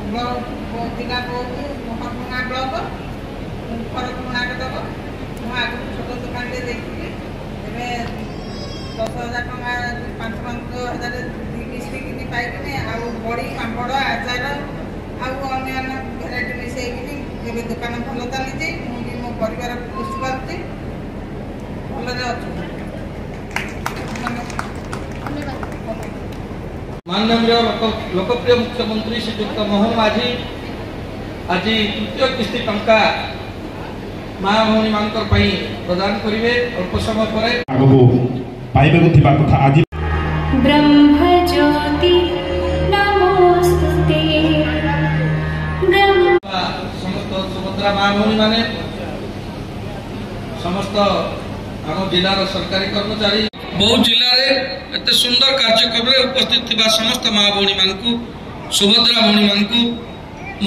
जिला बहुत हरपुणा ब्लक फरपुणा कटक मुझे छोट दुकान देखी 10,000 टका 5,000 किस्ती किनी पाइकिनी बड़ी पापड़ आचार अन्य भेराइटी मिसेकिनी ए दुकान भल चली मुझे मो परिवार पोषि पार्टी भलरे अच्छे। माननीय लोकप्रिय मुख्यमंत्री श्रीयुक्त मोहन माझी आज तृतीय किस्ती टंका माँ भौणी मान प्रदान करेंगे अल्प समय पर कथा आज ब्रह्मज्योति नमोस्तुते समस्त सुभद्रा माँ भौणी माने समस्त आम जिलार सरकारी कर्मचारी बहुत जिले में एत सुंदर कार्यक्रम उपस्थित समस्त माँ भौणी मान सुभद्रा भौणी मान